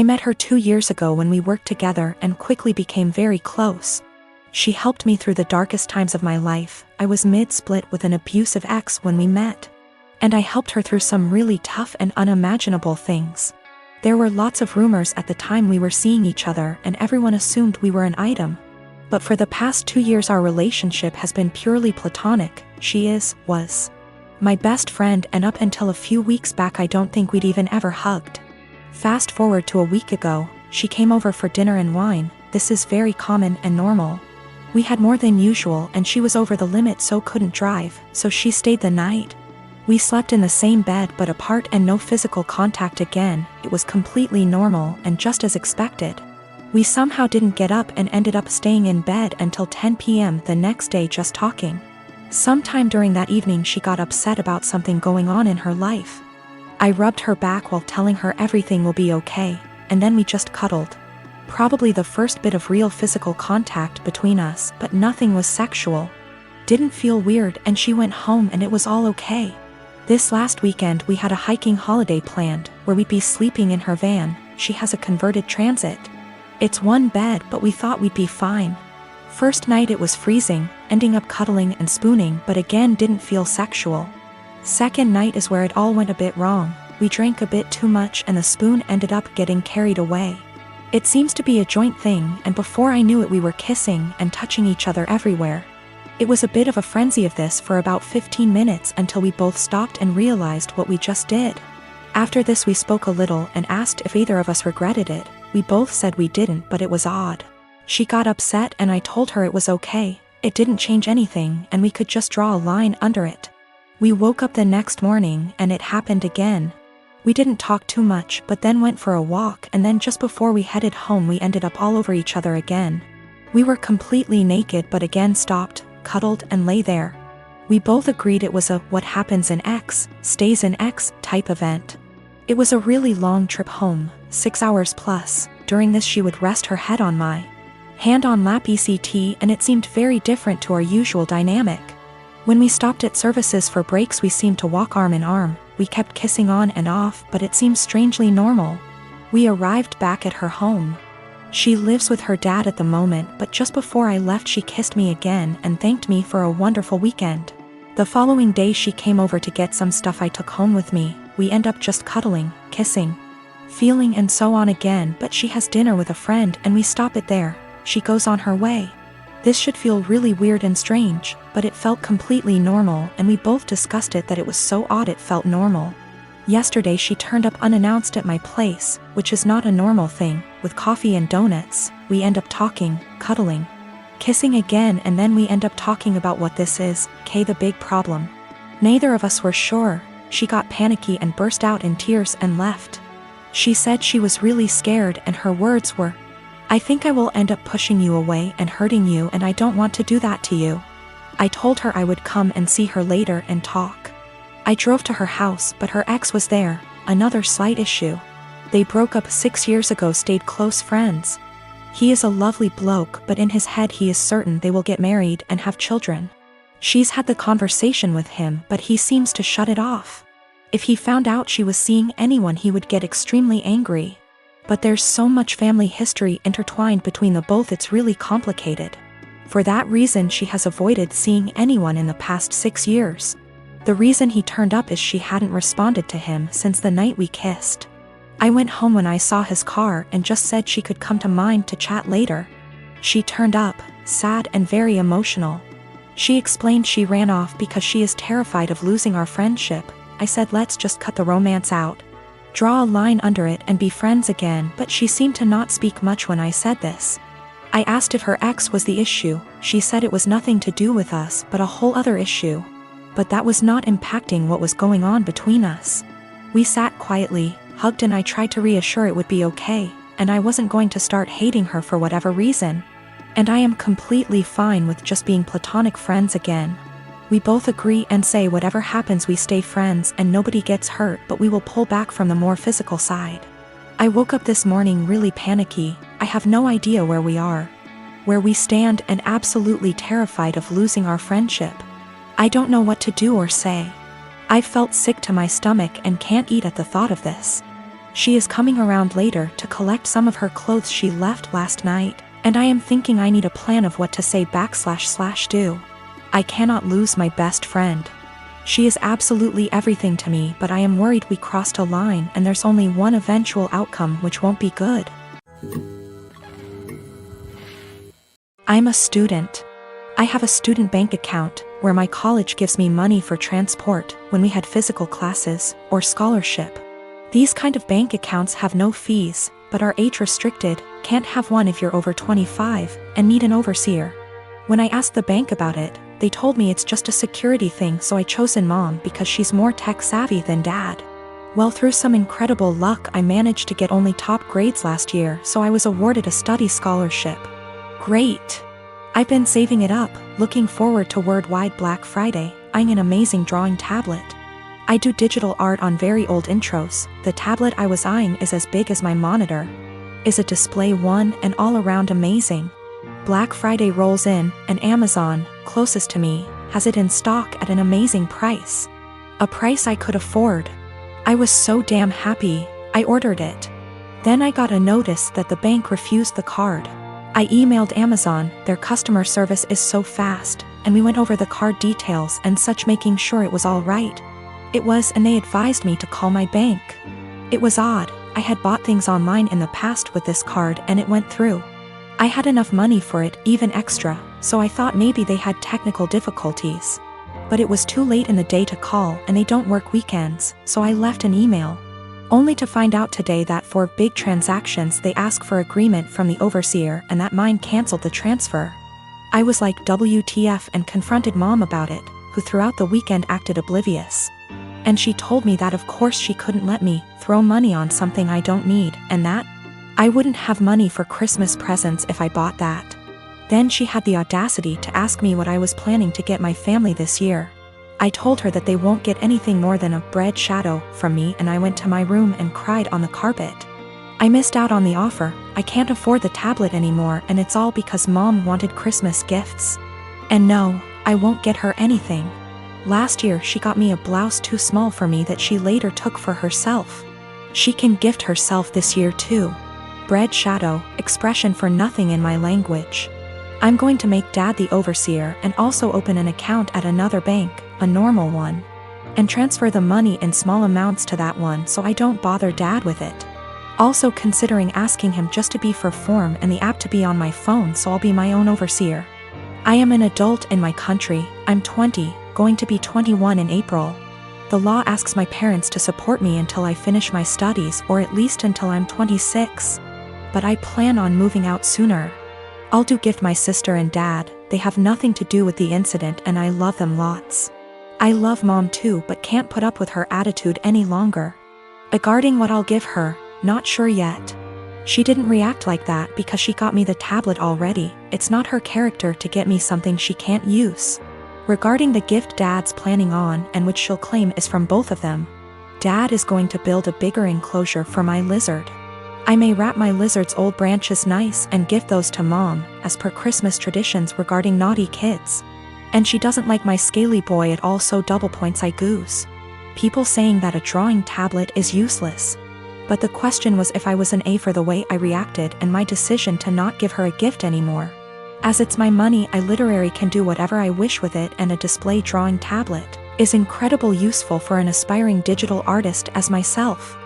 I met her 2 years ago when we worked together and quickly became very close. She helped me through the darkest times of my life. I was mid-split with an abusive ex when we met. And I helped her through some really tough and unimaginable things. There were lots of rumors at the time we were seeing each other and everyone assumed we were an item. But for the past 2 years our relationship has been purely platonic. She was my best friend, and up until a few weeks back I don't think we'd even ever hugged. Fast forward to a week ago, she came over for dinner and wine. This is very common and normal. We had more than usual and she was over the limit so couldn't drive, so she stayed the night. We slept in the same bed but apart and no physical contact again. It was completely normal and just as expected. We somehow didn't get up and ended up staying in bed until 10 p.m. the next day just talking. Sometime during that evening she got upset about something going on in her life. I rubbed her back while telling her everything will be okay, and then we just cuddled. Probably the first bit of real physical contact between us, but nothing was sexual. Didn't feel weird and she went home and it was all okay. This last weekend we had a hiking holiday planned, where we'd be sleeping in her van. She has a converted Transit. It's one bed but we thought we'd be fine. First night it was freezing, ending up cuddling and spooning but again didn't feel sexual. Second night is where it all went a bit wrong. We drank a bit too much and the spoon ended up getting carried away. It seems to be a joint thing and before I knew it we were kissing and touching each other everywhere. It was a bit of a frenzy of this for about 15 minutes until we both stopped and realized what we just did. After this we spoke a little and asked if either of us regretted it. We both said we didn't, but it was odd. She got upset and I told her it was okay, it didn't change anything and we could just draw a line under it. We woke up the next morning and it happened again. We didn't talk too much but then went for a walk and then just before we headed home we ended up all over each other again. We were completely naked but again stopped, cuddled and lay there. We both agreed it was a what happens in X, stays in X type event. It was a really long trip home, 6 hours plus. During this she would rest her head on my hand on lap ECT and it seemed very different to our usual dynamic. When we stopped at services for breaks we seemed to walk arm in arm. We kept kissing on and off but it seemed strangely normal. We arrived back at her home. She lives with her dad at the moment but just before I left she kissed me again and thanked me for a wonderful weekend. The following day she came over to get some stuff I took home with me. We end up just cuddling, kissing, feeling and so on again but she has dinner with a friend and we stop it there. She goes on her way. This should feel really weird and strange, but it felt completely normal and we both discussed it that it was so odd it felt normal. Yesterday she turned up unannounced at my place, which is not a normal thing, with coffee and donuts. We end up talking, cuddling, kissing again and then we end up talking about what this is, the big problem. Neither of us were sure. She got panicky and burst out in tears and left. She said she was really scared and her words were, "I think I will end up pushing you away and hurting you and I don't want to do that to you." I told her I would come and see her later and talk. I drove to her house but her ex was there, another slight issue. They broke up 6 years ago, stayed close friends. He is a lovely bloke but in his head he is certain they will get married and have children. She's had the conversation with him but he seems to shut it off. If he found out she was seeing anyone he would get extremely angry. But there's so much family history intertwined between the both it's really complicated. For that reason she has avoided seeing anyone in the past 6 years. The reason he turned up is she hadn't responded to him since the night we kissed. I went home when I saw his car and just said she could come to mine to chat later. She turned up, sad and very emotional. She explained she ran off because she is terrified of losing our friendship. I said let's just cut the romance out. Draw a line under it and be friends again, but she seemed to not speak much when I said this. I asked if her ex was the issue. She said it was nothing to do with us but a whole other issue. But that was not impacting what was going on between us. We sat quietly, hugged and I tried to reassure it would be okay, and I wasn't going to start hating her for whatever reason. And I am completely fine with just being platonic friends again. We both agree and say whatever happens we stay friends and nobody gets hurt but we will pull back from the more physical side. I woke up this morning really panicky. I have no idea where we are, where we stand and absolutely terrified of losing our friendship. I don't know what to do or say. I felt sick to my stomach and can't eat at the thought of this. She is coming around later to collect some of her clothes she left last night, and I am thinking I need a plan of what to say / do. I cannot lose my best friend. She is absolutely everything to me, but I am worried we crossed a line and there's only one eventual outcome which won't be good. I'm a student. I have a student bank account where my college gives me money for transport when we had physical classes or scholarship. These kind of bank accounts have no fees, but are age restricted, can't have one if you're over 25, and need an overseer. When I asked the bank about it, they told me it's just a security thing, so I chosen mom because she's more tech savvy than dad. Well, through some incredible luck I managed to get only top grades last year, so I was awarded a study scholarship. Great! I've been saving it up, looking forward to Worldwide Black Friday, eyeing an amazing drawing tablet. I do digital art on very old intros. The tablet I was eyeing is as big as my monitor. Is a display one and all around amazing. Black Friday rolls in, and Amazon, closest to me, has it in stock at an amazing price. A price I could afford. I was so damn happy, I ordered it. Then I got a notice that the bank refused the card. I emailed Amazon, their customer service is so fast, and we went over the card details and such, making sure it was all right. It was, and they advised me to call my bank. It was odd, I had bought things online in the past with this card and it went through. I had enough money for it, even extra, so I thought maybe they had technical difficulties. But it was too late in the day to call, and they don't work weekends, so I left an email. Only to find out today that for big transactions they ask for agreement from the overseer and that mine canceled the transfer. I was like WTF and confronted mom about it, who throughout the weekend acted oblivious. And she told me that of course she couldn't let me throw money on something I don't need, and that I wouldn't have money for Christmas presents if I bought that. Then she had the audacity to ask me what I was planning to get my family this year. I told her that they won't get anything more than a bread shadow from me, and I went to my room and cried on the carpet. I missed out on the offer, I can't afford the tablet anymore, and it's all because mom wanted Christmas gifts. And no, I won't get her anything. Last year she got me a blouse too small for me that she later took for herself. She can gift herself this year too. Bread shadow, expression for nothing in my language. I'm going to make dad the overseer and also open an account at another bank, a normal one, and transfer the money in small amounts to that one so I don't bother dad with it. Also considering asking him just to be for form and the app to be on my phone so I'll be my own overseer. I am an adult in my country, I'm 20, going to be 21 in April. The law asks my parents to support me until I finish my studies, or at least until I'm 26. But I plan on moving out sooner. I'll do gift my sister and dad, they have nothing to do with the incident and I love them lots. I love mom too, but can't put up with her attitude any longer. Regarding what I'll give her, not sure yet. She didn't react like that because she got me the tablet already, it's not her character to get me something she can't use. Regarding the gift dad's planning on, and which she'll claim is from both of them, dad is going to build a bigger enclosure for my lizard. I may wrap my lizard's old branches nice and gift those to mom, as per Christmas traditions regarding naughty kids. And she doesn't like my scaly boy at all, so double points I goose. People saying that a drawing tablet is useless. But the question was if I was an A for the way I reacted and my decision to not give her a gift anymore. As it's my money, I literally can do whatever I wish with it, and a display drawing tablet is incredibly useful for an aspiring digital artist as myself.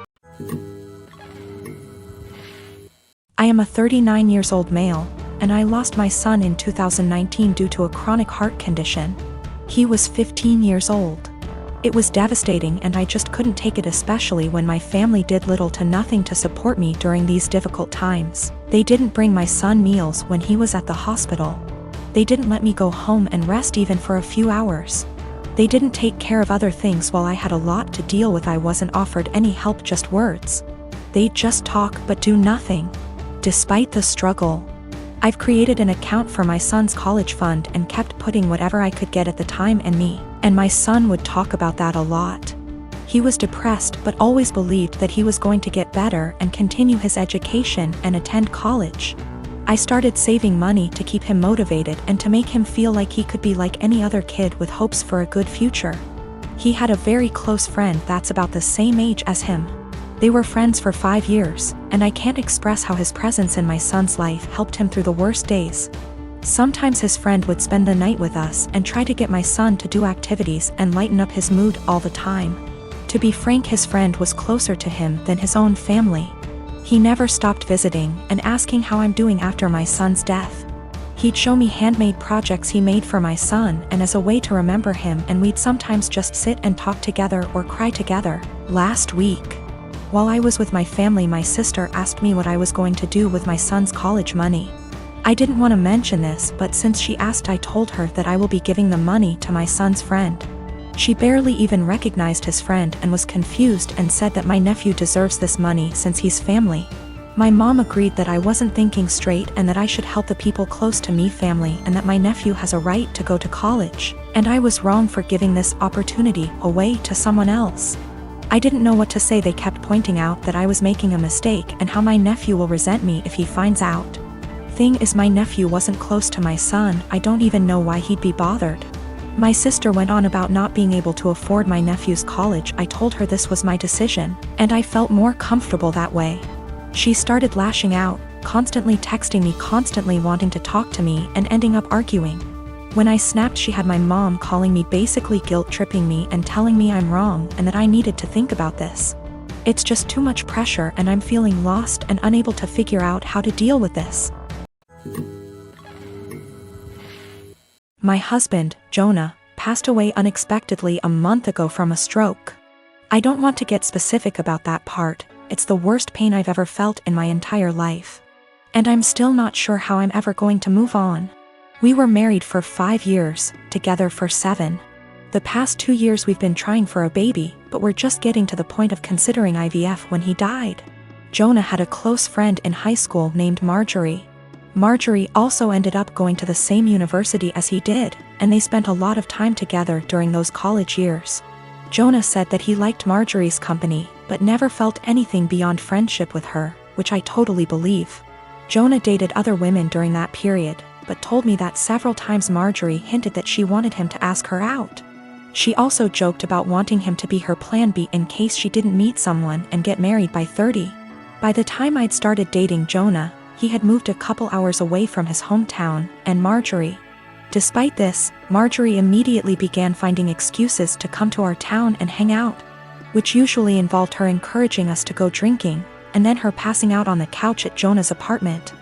I am a 39 years old male, and I lost my son in 2019 due to a chronic heart condition. He was 15 years old. It was devastating and I just couldn't take it, especially when my family did little to nothing to support me during these difficult times. They didn't bring my son meals when he was at the hospital. They didn't let me go home and rest even for a few hours. They didn't take care of other things while I had a lot to deal with. I wasn't offered any help, just words. They'd just talk but do nothing. Despite the struggle, I've created an account for my son's college fund and kept putting whatever I could get at the time, and my son would talk about that a lot. He was depressed but always believed that he was going to get better and continue his education and attend college. I started saving money to keep him motivated and to make him feel like he could be like any other kid with hopes for a good future. He had a very close friend that's about the same age as him. They were friends for 5 years, and I can't express how his presence in my son's life helped him through the worst days. Sometimes his friend would spend the night with us and try to get my son to do activities and lighten up his mood all the time. To be frank, his friend was closer to him than his own family. He never stopped visiting and asking how I'm doing after my son's death. He'd show me handmade projects he made for my son and as a way to remember him, and we'd sometimes just sit and talk together or cry together. Last week, while I was with my family, my sister asked me what I was going to do with my son's college money. I didn't want to mention this, but since she asked, I told her that I will be giving the money to my son's friend. She barely even recognized his friend and was confused and said that my nephew deserves this money since he's family. My mom agreed that I wasn't thinking straight and that I should help the people close to me, family, and that my nephew has a right to go to college, and I was wrong for giving this opportunity away to someone else. I didn't know what to say. They kept pointing out that I was making a mistake and how my nephew will resent me if he finds out. Thing is, my nephew wasn't close to my son. I don't even know why he'd be bothered. My sister went on about not being able to afford my nephew's college. I told her this was my decision, and I felt more comfortable that way. She started lashing out, constantly texting me, constantly wanting to talk to me, and ending up arguing. When I snapped, she had my mom calling me, basically guilt-tripping me and telling me I'm wrong and that I needed to think about this. It's just too much pressure and I'm feeling lost and unable to figure out how to deal with this. My husband, Jonah, passed away unexpectedly a month ago from a stroke. I don't want to get specific about that part. It's the worst pain I've ever felt in my entire life. And I'm still not sure how I'm ever going to move on. We were married for 5 years, together for 7. The past 2 years we've been trying for a baby, but we're just getting to the point of considering IVF when he died. Jonah had a close friend in high school named Marjorie. Marjorie also ended up going to the same university as he did, and they spent a lot of time together during those college years. Jonah said that he liked Marjorie's company, but never felt anything beyond friendship with her, which I totally believe. Jonah dated other women during that period, but told me that several times Marjorie hinted that she wanted him to ask her out. She also joked about wanting him to be her plan B in case she didn't meet someone and get married by 30. By the time I'd started dating Jonah, he had moved a couple hours away from his hometown, and Marjorie. Despite this, Marjorie immediately began finding excuses to come to our town and hang out, which usually involved her encouraging us to go drinking, and then her passing out on the couch at Jonah's apartment.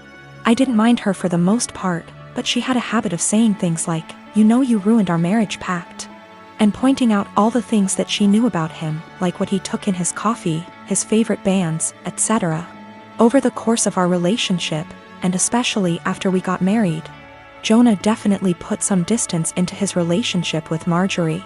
I didn't mind her for the most part, but she had a habit of saying things like, "You know you ruined our marriage pact," and pointing out all the things that she knew about him, like what he took in his coffee, his favorite bands, etc. Over the course of our relationship, and especially after we got married, Jonah definitely put some distance into his relationship with Marjorie.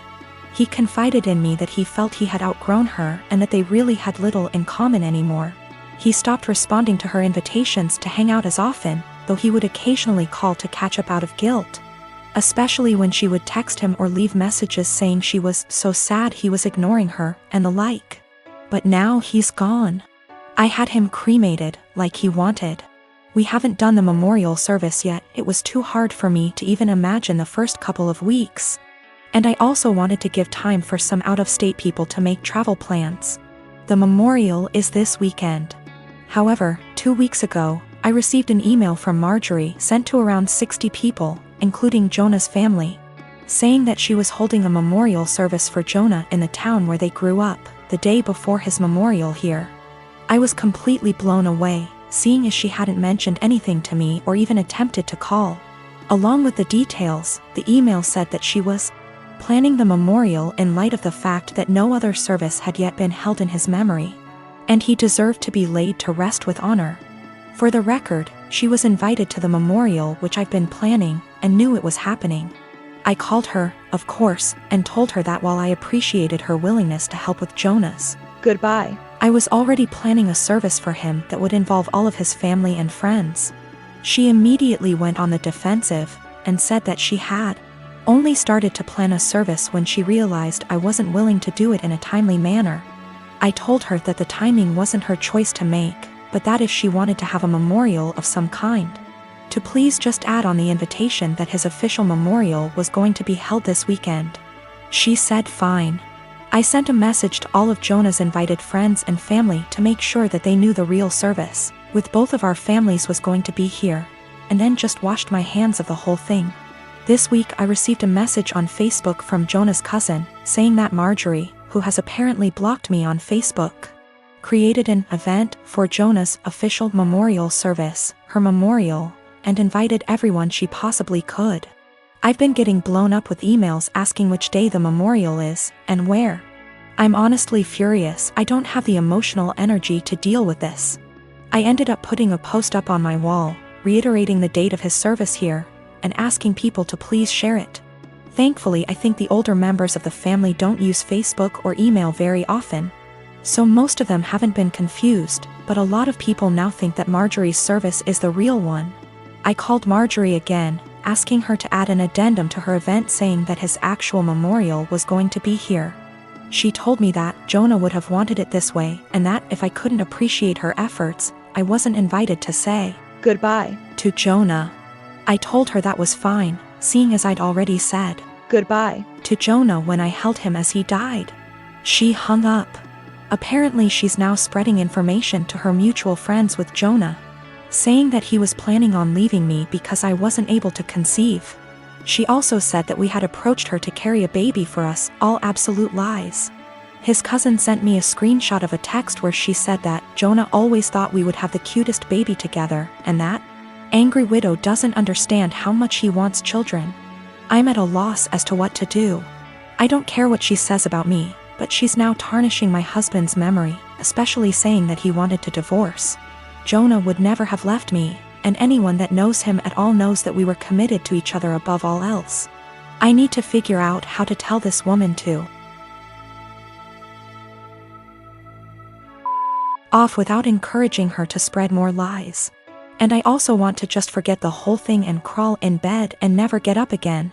He confided in me that he felt he had outgrown her and that they really had little in common anymore. He stopped responding to her invitations to hang out as often, though he would occasionally call to catch up out of guilt. Especially when she would text him or leave messages saying she was so sad he was ignoring her, and the like. But now he's gone. I had him cremated, like he wanted. We haven't done the memorial service yet. It was too hard for me to even imagine the first couple of weeks. And I also wanted to give time for some out-of-state people to make travel plans. The memorial is this weekend. However, 2 weeks ago, I received an email from Marjorie sent to around 60 people, including Jonah's family, saying that she was holding a memorial service for Jonah in the town where they grew up, the day before his memorial here. I was completely blown away, seeing as she hadn't mentioned anything to me or even attempted to call. Along with the details, the email said that she was planning the memorial in light of the fact that no other service had yet been held in his memory, and he deserved to be laid to rest with honor. For the record, she was invited to the memorial, which I've been planning, and knew it was happening. I called her, of course, and told her that while I appreciated her willingness to help with Jonah's goodbye, I was already planning a service for him that would involve all of his family and friends. She immediately went on the defensive, and said that she had only started to plan a service when she realized I wasn't willing to do it in a timely manner. I told her that the timing wasn't her choice to make, but that if she wanted to have a memorial of some kind, to please just add on the invitation that his official memorial was going to be held this weekend. She said fine. I sent a message to all of Jonah's invited friends and family to make sure that they knew the real service, with both of our families was going to be here, and then just washed my hands of the whole thing. This week I received a message on Facebook from Jonah's cousin, saying that Marjorie, who has apparently blocked me on Facebook, created an event for Jonah's official memorial service, her memorial, and invited everyone she possibly could. I've been getting blown up with emails asking which day the memorial is, and where. I'm honestly furious. I don't have the emotional energy to deal with this. I ended up putting a post up on my wall, reiterating the date of his service here, and asking people to please share it. Thankfully, I think the older members of the family don't use Facebook or email very often, so most of them haven't been confused, but a lot of people now think that Marjorie's service is the real one. I called Marjorie again, asking her to add an addendum to her event saying that his actual memorial was going to be here. She told me that Jonah would have wanted it this way, and that if I couldn't appreciate her efforts, I wasn't invited to say goodbye to Jonah. I told her that was fine, seeing as I'd already said goodbye to Jonah when I held him as he died. She hung up. Apparently she's now spreading information to her mutual friends with Jonah, saying that he was planning on leaving me because I wasn't able to conceive. She also said that we had approached her to carry a baby for us, all absolute lies. His cousin sent me a screenshot of a text where she said that Jonah always thought we would have the cutest baby together, and that angry widow doesn't understand how much he wants children. I'm at a loss as to what to do. I don't care what she says about me, but she's now tarnishing my husband's memory, especially saying that he wanted to divorce. Jonah would never have left me, and anyone that knows him at all knows that we were committed to each other above all else. I need to figure out how to tell this woman to off without encouraging her to spread more lies. And I also want to just forget the whole thing and crawl in bed and never get up again.